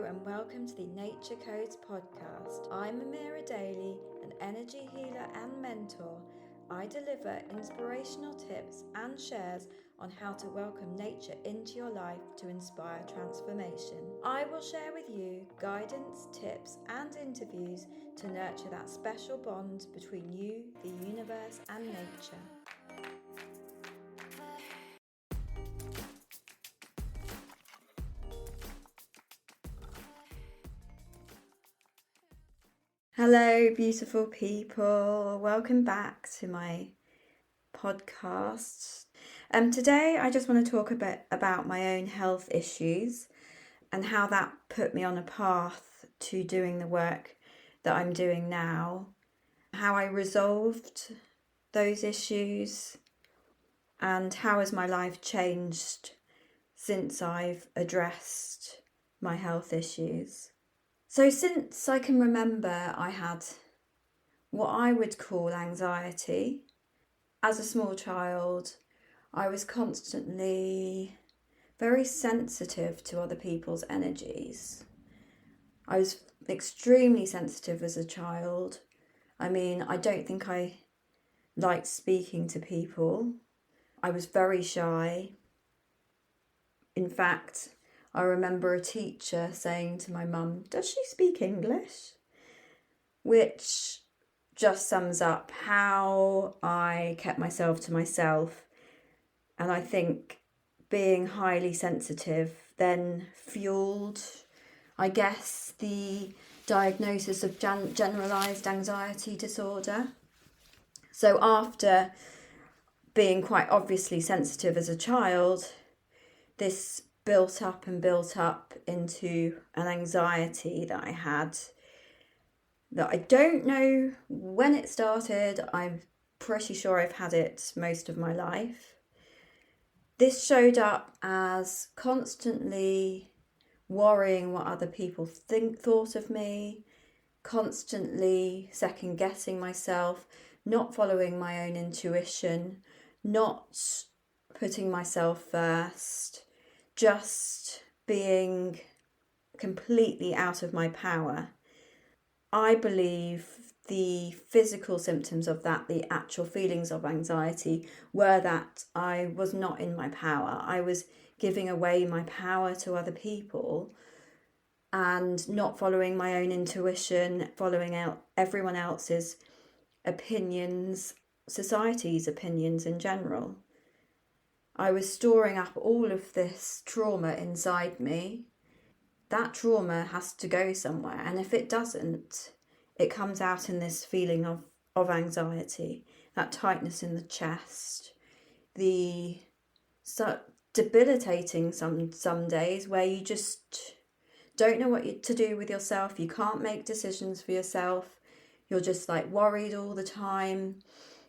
and welcome to the Nature Codes podcast. I'm Amira Daly, an energy healer and mentor. I deliver inspirational tips and shares on how to welcome nature into your life to inspire transformation. I will share with you guidance, tips, and interviews to nurture that special bond between you, the universe, and nature. Hello, beautiful people. Welcome back to my podcast. Today, I just want to talk a bit about my own health issues and how that put me on a path to doing the work that I'm doing now, how I resolved those issues, and how has my life changed since I've addressed my health issues. So since I can remember, I had what I would call anxiety. As a small child, I was constantly very sensitive to other people's energies. I was extremely sensitive as a child. I mean, I don't think I liked speaking to people. I was very shy. In fact, I remember a teacher saying to my mum, "Does she speak English?" Which just sums up how I kept myself to myself. And I think being highly sensitive then fueled, I guess, the diagnosis of Generalised Anxiety Disorder. So after being quite obviously sensitive as a child, this built up into an anxiety that I had that I don't know when it started. I'm pretty sure I've had it most of my life. This showed up as constantly worrying what other people thought of me, constantly second guessing myself, not following my own intuition, not putting myself first, just being completely out of my power. I believe the physical symptoms of that, the actual feelings of anxiety, were that I was not in my power. I was giving away my power to other people and not following my own intuition, following out everyone else's opinions, society's opinions in general. I was storing up all of this trauma inside me. That trauma has to go somewhere, and if it doesn't, it comes out in this feeling of anxiety, that tightness in the chest, the debilitating some days where you just don't know what to do with yourself. You can't make decisions for yourself. You're just like worried all the time,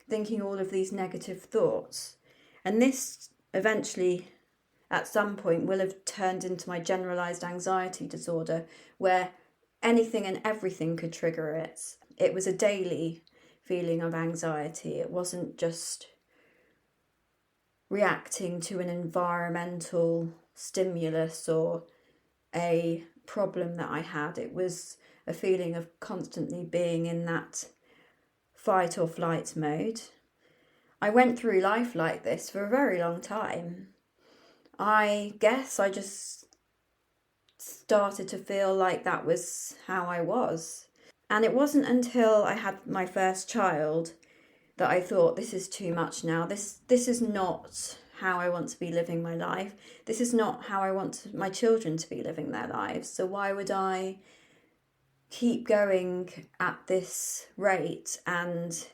thinking all of these negative thoughts. And this eventually, at some point, will have turned into my generalised anxiety disorder, where anything and everything could trigger it. It was a daily feeling of anxiety. It wasn't just reacting to an environmental stimulus or a problem that I had. It was a feeling of constantly being in that fight or flight mode. I went through life like this for a very long time. I guess I just started to feel like that was how I was. And it wasn't until I had my first child that I thought, this is too much now. This is not how I want to be living my life. This is not how I want my children to be living their lives. So why would I keep going at this rate and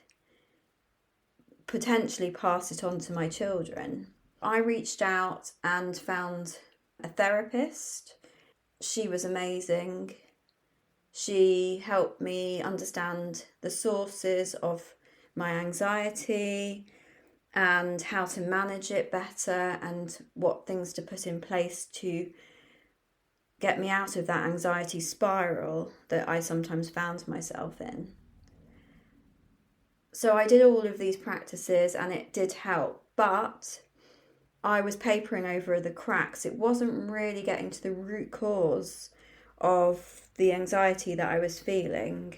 potentially pass it on to my children? I reached out and found a therapist. She was amazing. She helped me understand the sources of my anxiety and how to manage it better and what things to put in place to get me out of that anxiety spiral that I sometimes found myself in. So I did all of these practices and it did help, but I was papering over the cracks. It wasn't really getting to the root cause of the anxiety that I was feeling.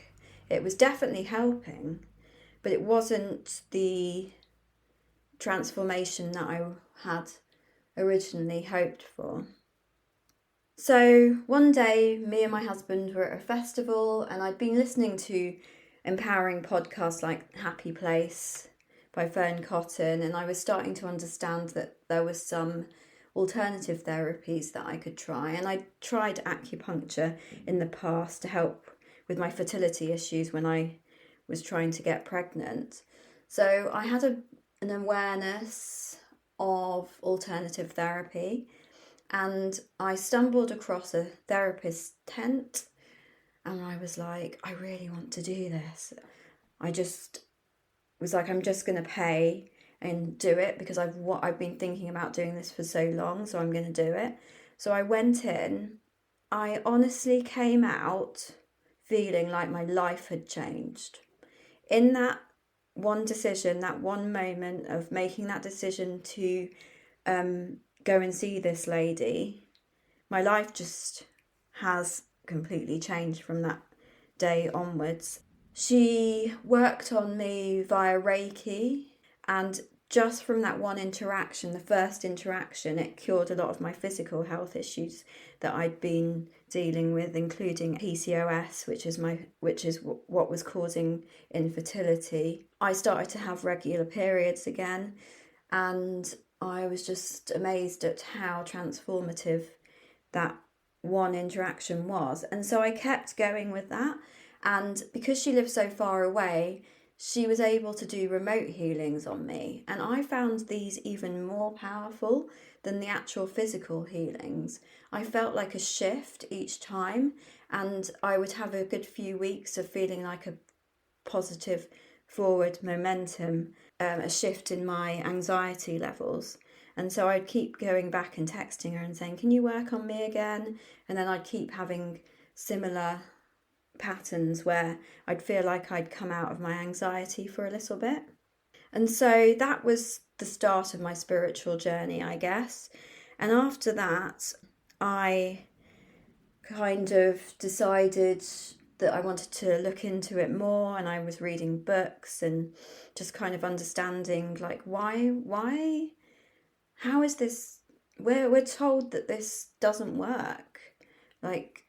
It was definitely helping, but it wasn't the transformation that I had originally hoped for. So one day, me and my husband were at a festival, and I'd been listening to empowering podcasts like Happy Place by Fern Cotton, and I was starting to understand that there was some alternative therapies that I could try. And I tried acupuncture in the past to help with my fertility issues when I was trying to get pregnant. So I had an awareness of alternative therapy, and I stumbled across a therapist's tent, and I was like, I really want to do this. I just was like, I'm just going to pay and do it because I've been thinking about doing this for so long, so I'm going to do it. So I went in. I honestly came out feeling like my life had changed. In that one decision, that one moment of making that decision to go and see this lady, my life just has completely changed from that day onwards. She worked on me via Reiki, and just from that one interaction, the first interaction, it cured a lot of my physical health issues that I'd been dealing with, including PCOS, which is what was causing infertility. I started to have regular periods again, and I was just amazed at how transformative that one interaction was. And so I kept going with that. And because she lived so far away, she was able to do remote healings on me. And I found these even more powerful than the actual physical healings. I felt like a shift each time, and I would have a good few weeks of feeling like a positive forward momentum, a shift in my anxiety levels. And so I'd keep going back and texting her and saying, can you work on me again? And then I'd keep having similar patterns where I'd feel like I'd come out of my anxiety for a little bit. And so that was the start of my spiritual journey, I guess. And after that, I kind of decided that I wanted to look into it more, and I was reading books and just kind of understanding like why how is this, we're told that this doesn't work, like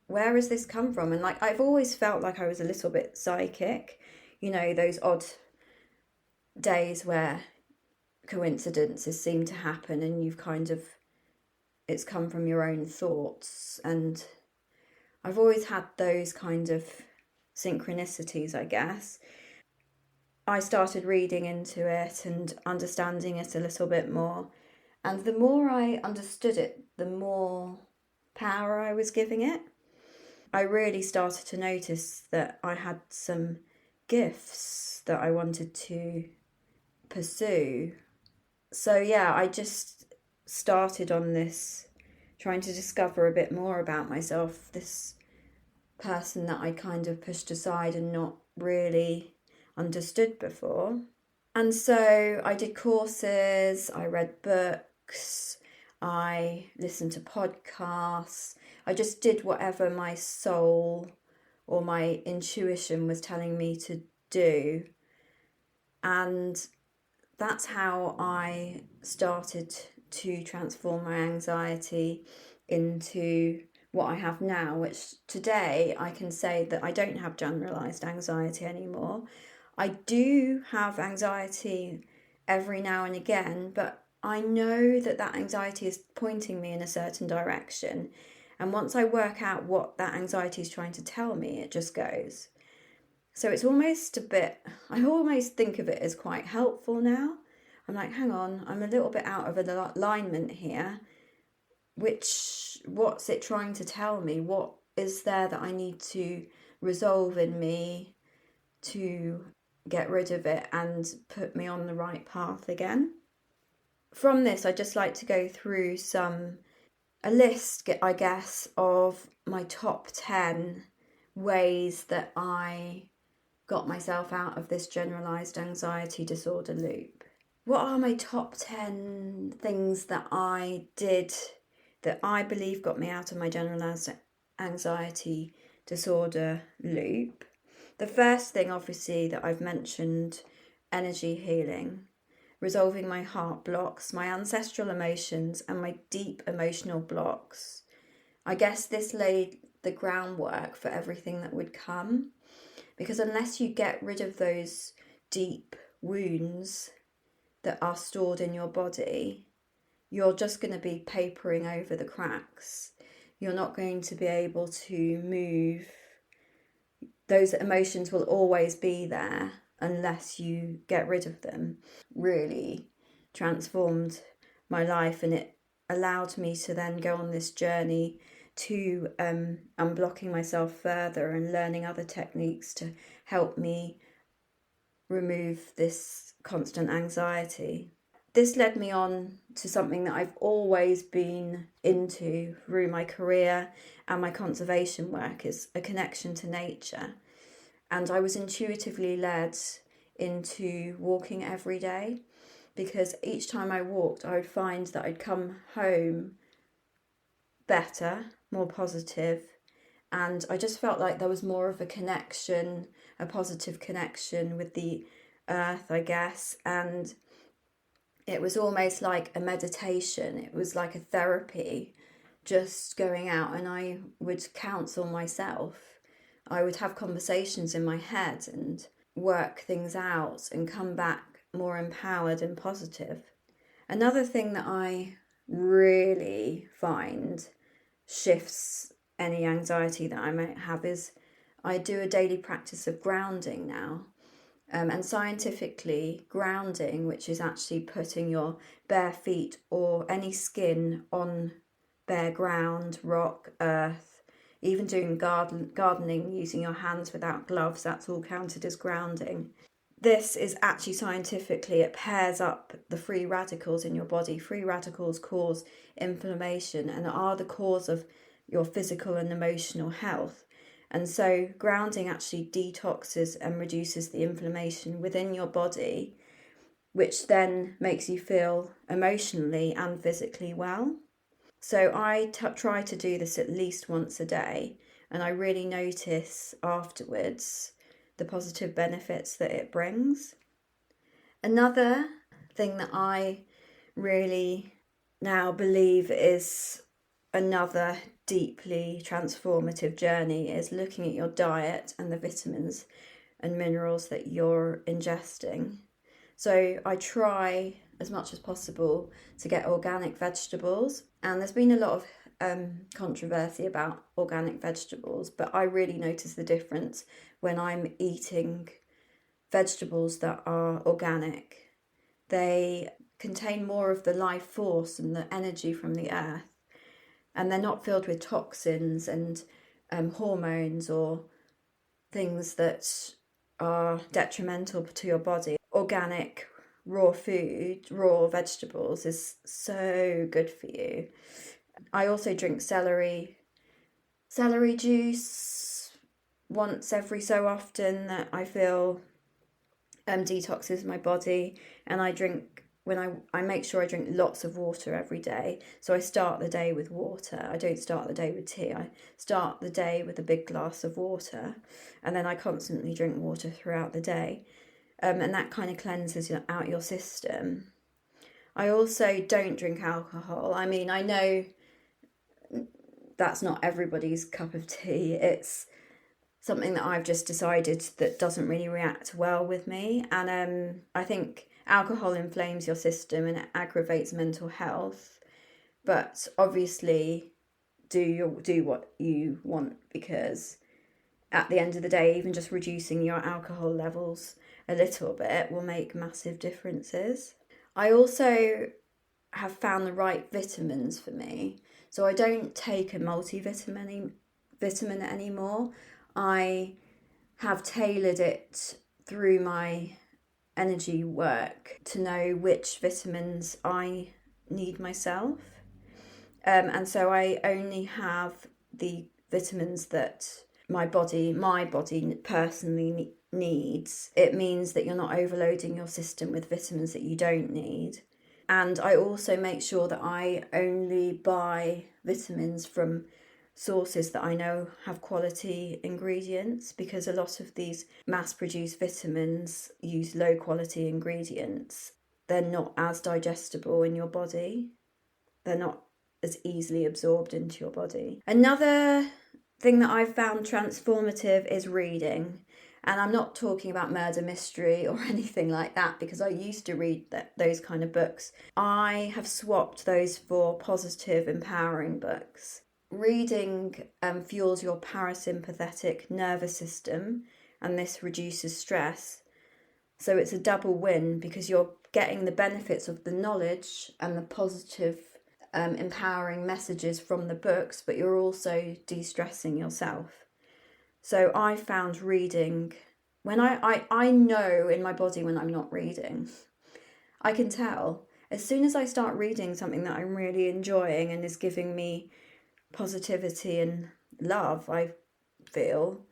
where has this come from? And like I've always felt like I was a little bit psychic, those odd days where coincidences seem to happen and it's come from your own thoughts. And I've always had those kind of synchronicities, I guess. I started reading into it and understanding it a little bit more. And the more I understood it, the more power I was giving it. I really started to notice that I had some gifts that I wanted to pursue. So yeah, I just started on this, trying to discover a bit more about myself, this person that I kind of pushed aside and not really understood before. And so I did courses, I read books, I listened to podcasts, I just did whatever my soul or my intuition was telling me to do. And that's how I started to transform my anxiety into what I have now, which today I can say that I don't have generalised anxiety anymore. I do have anxiety every now and again, but I know that anxiety is pointing me in a certain direction. And once I work out what that anxiety is trying to tell me, it just goes. So it's almost I almost think of it as quite helpful now. I'm like, hang on, I'm a little bit out of alignment here. What's it trying to tell me? What is there that I need to resolve in me to get rid of it and put me on the right path again? From this, I'd just like to go through a list, I guess, of my top 10 ways that I got myself out of this generalised anxiety disorder loop. What are my top 10 things that I did that I believe got me out of my generalised anxiety disorder loop. The first thing, obviously, that I've mentioned, energy healing, resolving my heart blocks, my ancestral emotions, and my deep emotional blocks. I guess this laid the groundwork for everything that would come, because unless you get rid of those deep wounds that are stored in your body, you're just going to be papering over the cracks. You're not going to be able to move. Those emotions will always be there unless you get rid of them. Really transformed my life, and it allowed me to then go on this journey to unblocking myself further and learning other techniques to help me remove this constant anxiety. This led me on to something that I've always been into through my career and my conservation work, is a connection to nature. And I was intuitively led into walking every day, because each time I walked, I would find that I'd come home better, more positive, and I just felt like there was more of a connection, a positive connection with the earth, I guess, and it was almost like a meditation. It was like a therapy, just going out, and I would counsel myself. I would have conversations in my head and work things out and come back more empowered and positive. Another thing that I really find shifts any anxiety that I might have is I do a daily practice of grounding now. And scientifically, grounding, which is actually putting your bare feet or any skin on bare ground, rock, earth, even doing gardening using your hands without gloves, that's all counted as grounding. This is actually scientifically, it pairs up the free radicals in your body. Free radicals cause inflammation and are the cause of your physical and emotional health. And so grounding actually detoxes and reduces the inflammation within your body, which then makes you feel emotionally and physically well. So I try to do this at least once a day, and I really notice afterwards the positive benefits that it brings. Another thing that I really now believe is another deeply transformative journey is looking at your diet and the vitamins and minerals that you're ingesting. So I try as much as possible to get organic vegetables, and there's been a lot of controversy about organic vegetables, but I really notice the difference when I'm eating vegetables that are organic. They contain more of the life force and the energy from the earth, and they're not filled with toxins and hormones or things that are detrimental to your body. Organic raw food, raw vegetables is so good for you. I also drink celery juice once every so often, that I feel detoxes my body, and I make sure I drink lots of water every day. So I start the day with water. I don't start the day with tea. I start the day with a big glass of water, and then I constantly drink water throughout the day. And that kind of cleanses out your system. I also don't drink alcohol. I mean, I know that's not everybody's cup of tea. It's something that I've just decided that doesn't really react well with me. And I think alcohol inflames your system and it aggravates mental health. But obviously, do what you want, because at the end of the day, even just reducing your alcohol levels a little bit will make massive differences. I also have found the right vitamins for me. So I don't take a multivitamin anymore. I have tailored it through my energy work to know which vitamins I need myself. And so I only have the vitamins that my body personally needs. It means that you're not overloading your system with vitamins that you don't need. And I also make sure that I only buy vitamins from sources that I know have quality ingredients, because a lot of these mass-produced vitamins use low quality ingredients. They're not as digestible in your body. They're not as easily absorbed into your body. Another thing that I've found transformative is reading. And I'm not talking about murder mystery or anything like that, because I used to read those kind of books. I have swapped those for positive, empowering books. Reading fuels your parasympathetic nervous system, and this reduces stress. So it's a double win, because you're getting the benefits of the knowledge and the positive, empowering messages from the books, but you're also de-stressing yourself. So I found reading, when I know in my body when I'm not reading. I can tell. As soon as I start reading something that I'm really enjoying and is giving me positivity and love, I feel,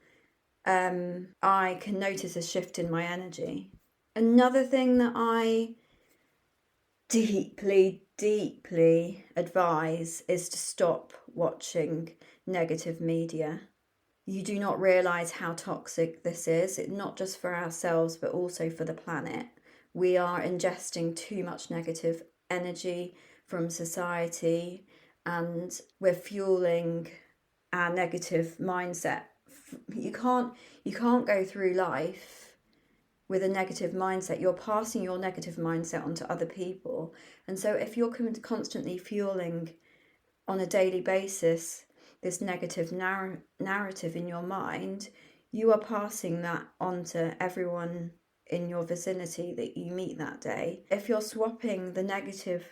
I can notice a shift in my energy. Another thing that I deeply advise is to stop watching negative media. You do not realise how toxic this is. It's not just for ourselves, but also for the planet. We are ingesting too much negative energy from society, and we're fueling our negative mindset. You can't go through life with a negative mindset. You're passing your negative mindset onto other people. And so if you're constantly fueling on a daily basis this negative narrative in your mind, you are passing that on to everyone in your vicinity that you meet that day. If you're swapping the negative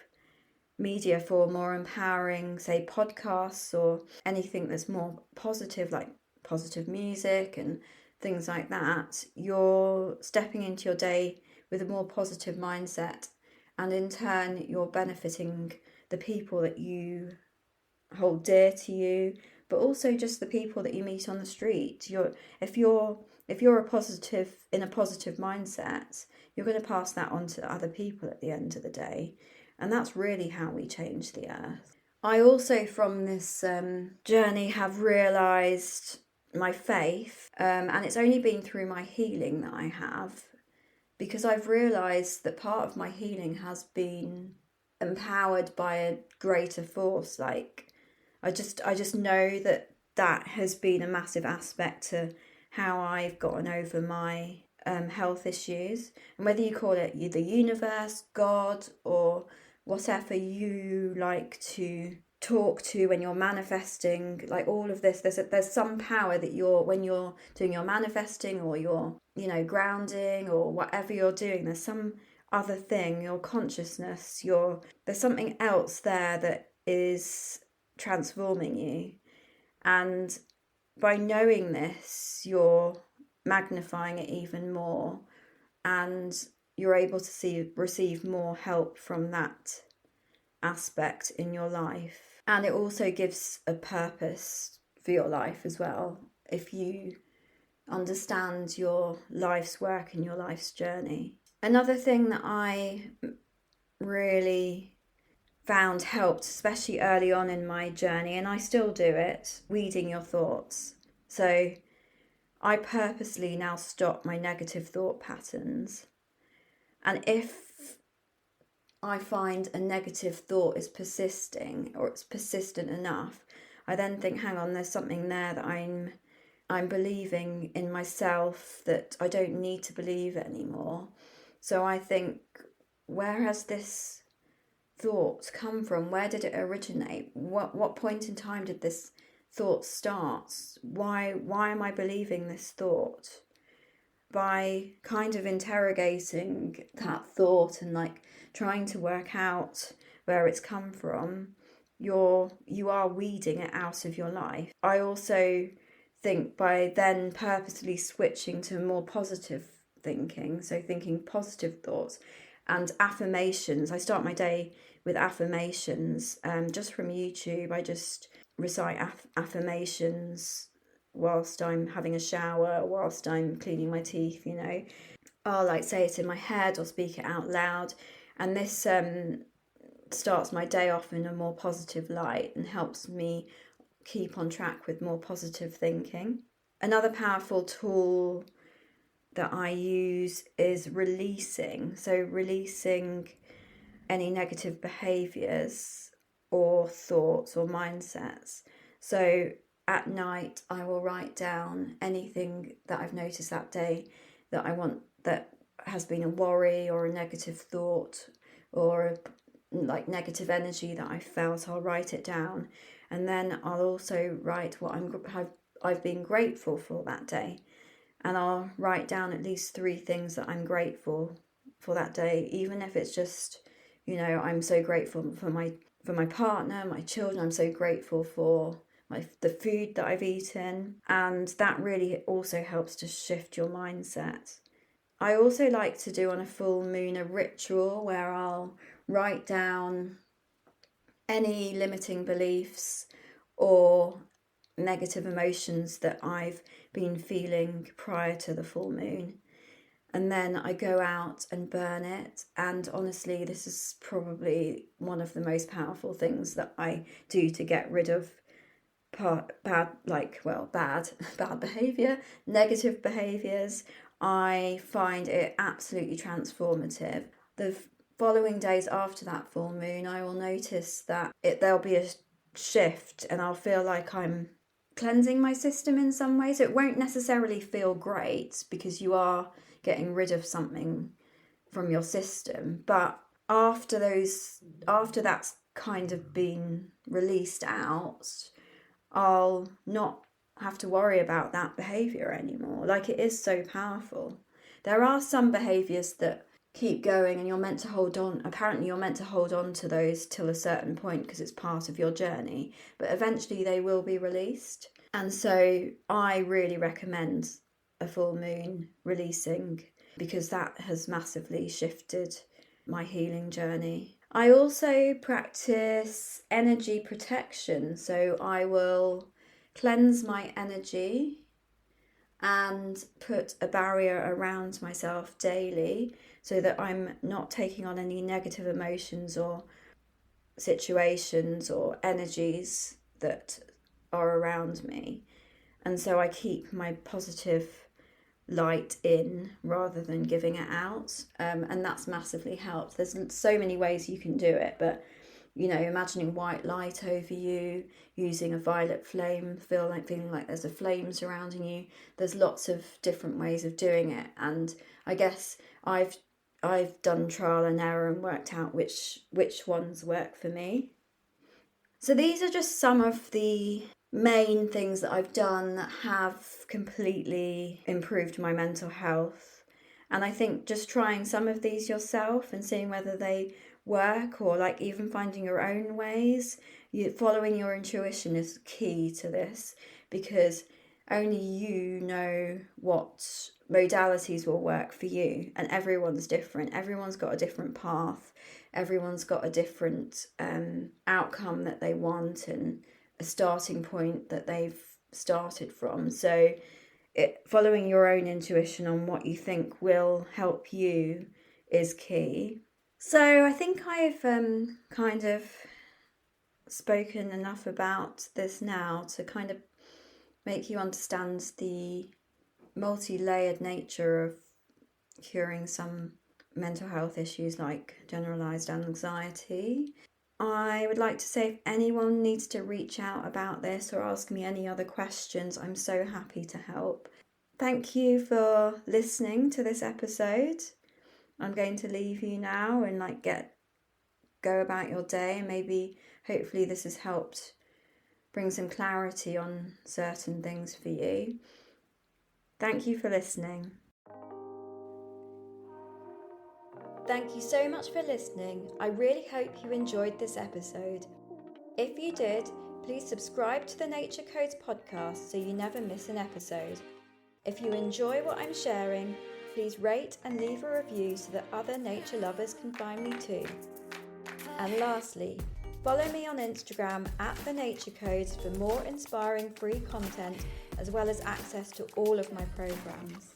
media for more empowering, say, podcasts or anything that's more positive, like positive music and things like that, you're stepping into your day with a more positive mindset, and in turn you're benefiting the people that you hold dear to you, but also just the people that you meet on the street. If you're a positive, in a positive mindset, you're going to pass that on to other people at the end of the day. And that's really how we change the earth. I also, from this journey, have realised my faith, and it's only been through my healing that I have, because I've realised that part of my healing has been empowered by a greater force. Like, I just know that has been a massive aspect to how I've gotten over my health issues. And whether you call it the universe, God, or whatever you like to talk to when you're manifesting, like all of this, there's some power that when you're doing your manifesting, or you're grounding, or whatever you're doing, there's some other thing, your consciousness, there's something else there that is transforming you. And by knowing this, you're magnifying it even more, and you're able to receive more help from that aspect in your life. And it also gives a purpose for your life as well, if you understand your life's work and your life's journey. Another thing that I really found helped, especially early on in my journey, and I still do it, weeding your thoughts. So I purposely now stop my negative thought patterns. And if I find a negative thought is persisting, or it's persistent enough, I then think, hang on, there's something there that I'm believing in myself that I don't need to believe anymore. So I think, where has this thought come from? Where did it originate? What point in time did this thought start? Why am I believing this thought? By kind of interrogating that thought and like trying to work out where it's come from, you are weeding it out of your life. I also think by then purposely switching to more positive thinking, so thinking positive thoughts and affirmations. I start my day with affirmations, just from YouTube. I just recite affirmations whilst I'm having a shower, whilst I'm cleaning my teeth, I'll like say it in my head or speak it out loud. And this starts my day off in a more positive light and helps me keep on track with more positive thinking. Another powerful tool that I use is releasing. So releasing any negative behaviours or thoughts or mindsets. So at night I will write down anything that I've noticed that day that I want, that has been a worry or a negative thought or like negative energy that I felt. I'll write it down, and then I'll also write what I've been grateful for that day, and I'll write down at least 3 things that I'm grateful for that day, even if it's just, I'm so grateful for my partner, my children. I'm so grateful for the food that I've eaten, and that really also helps to shift your mindset. I also like to do on a full moon a ritual where I'll write down any limiting beliefs or negative emotions that I've been feeling prior to the full moon. And then I go out and burn it. And honestly, this is probably one of the most powerful things that I do to get rid of bad behavior, negative behaviors. I find it absolutely transformative. The following days after that full moon, I will notice that there'll be a shift, and I'll feel like I'm cleansing my system in some way. So it won't necessarily feel great because you are getting rid of something from your system, but after that's kind of been released out, I'll not have to worry about that behaviour anymore. Like, it is so powerful. There are some behaviours that keep going and you're meant to hold on. Apparently you're meant to hold on to those till a certain point because it's part of your journey, but eventually they will be released. And so I really recommend a full moon releasing, because that has massively shifted my healing journey. I also practice energy protection. So I will cleanse my energy and put a barrier around myself daily so that I'm not taking on any negative emotions or situations or energies that are around me. And so I keep my positive light in rather than giving it out, and that's massively helped. There's so many ways you can do it, but imagining white light over you, using a violet flame, feeling like there's a flame surrounding you. There's lots of different ways of doing it, and I guess I've done trial and error and worked out which ones work for me. So these are just some of the main things that I've done that have completely improved my mental health. And I think just trying some of these yourself and seeing whether they work, or like even finding your own ways, following your intuition is key to this, because only you know what modalities will work for you, and everyone's different. Everyone's got a different path. Everyone's got a different outcome that they want and a starting point that they've started from. So following your own intuition on what you think will help you is key. So I think I've kind of spoken enough about this now to kind of make you understand the multi-layered nature of curing some mental health issues like generalised anxiety. I would like to say, if anyone needs to reach out about this or ask me any other questions, I'm so happy to help. Thank you for listening to this episode. I'm going to leave you now and go about your day, and maybe hopefully this has helped bring some clarity on certain things for you. Thank you for listening. Thank you so much for listening. I really hope you enjoyed this episode. If you did, please subscribe to the Nature Codes podcast so you never miss an episode. If you enjoy what I'm sharing, please rate and leave a review so that other nature lovers can find me too. And lastly, follow me on Instagram at The Nature Codes for more inspiring free content, as well as access to all of my programs.